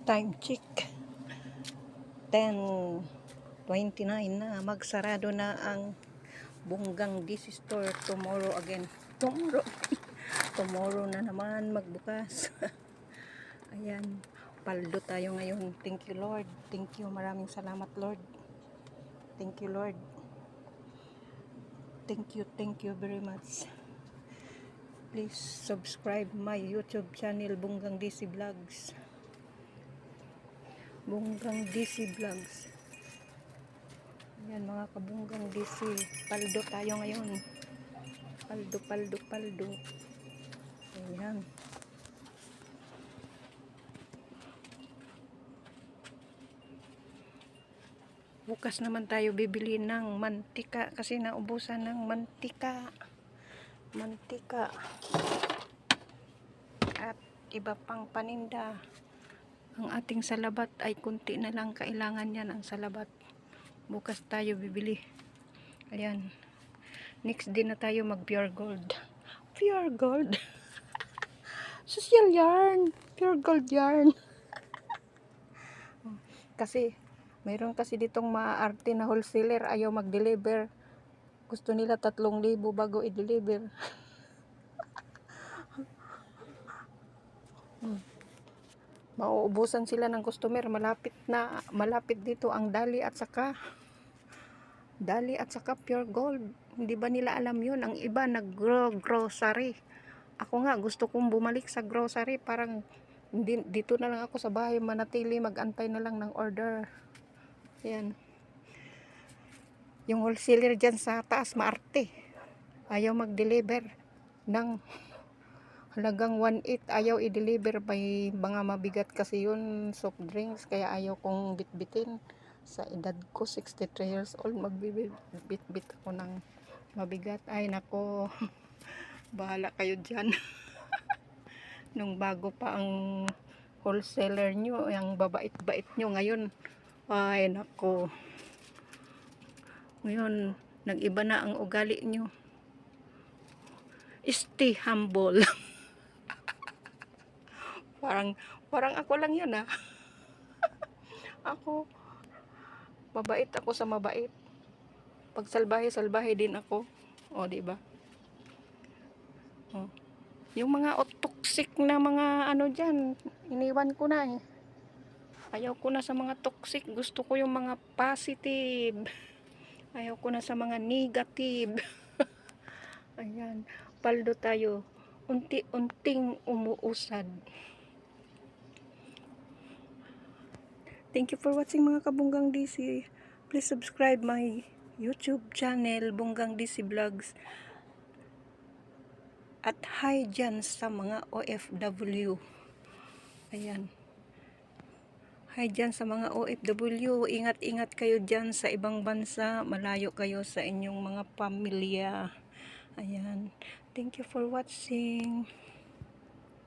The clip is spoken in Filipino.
Time check 10:29 na. Magsarado na ang Bunggang DC Store tomorrow again. Tomorrow na naman magbukas. Ayan, paldo tayo ngayon. Thank you Lord, thank you, maraming salamat Lord. Thank you Lord, thank you very much. Please subscribe my YouTube channel, Bunggang DC Vlogs. Bunggang DC Vlogs. Ayan mga kabunggang DC, paldo tayo ngayon. Paldo. Ayan. Bukas naman tayo bibili ng mantika kasi naubusan ng mantika at iba pang paninda. Ang ating salabat ay kunti na lang, kailangan yan ang salabat. Bukas tayo bibili. Ayan, next day na tayo mag pure gold social yarn, pure gold yarn. Kasi mayroon kasi ditong maaarte na wholesaler, ayaw mag-deliver. Gusto nila 3,000 bago i-deliver. Mauubusan sila ng customer. Malapit dito ang Dali at saka pure gold. Hindi ba nila alam yun? Ang iba nag-grocery. Ako nga gusto kong bumalik sa grocery. Parang dito na lang ako sa bahay manatili, mag-antay na lang ng order. Yan. Yung wholesaler dyan sa taas maarte, ayaw mag-deliver ng halagang 1.8. Ayaw i-deliver, may mga mabigat kasi yun, soft drinks, kaya ayaw kong bitbitin. Sa edad ko 63 years old, magbibit ako ng mabigat. Ay nako, bahala kayo dyan. Nung bago pa ang wholesaler nyo, yung babait-bait nyo, ngayon ay nako, ngayon nag-iba na ang ugali nyo. Stay humble. parang ako lang yun ah. Ako mabait ako sa mabait, pag salbahe din ako. O di ba? Yung mga toxic na mga ano diyan, iniwan ko na eh. Ayaw ko na sa mga toxic, gusto ko yung mga positive. Ayaw ko na sa mga negative. Ayan, paldo tayo. Unti-unting umuusad. Thank you for watching mga kabunggang DC. Please subscribe my YouTube channel, Bunggang DC Vlogs. At hi dyan sa mga OFW. Ayan. Hi dyan sa mga OFW. Ingat-ingat kayo dyan sa ibang bansa. Malayo kayo sa inyong mga pamilya. Ayan. Thank you for watching.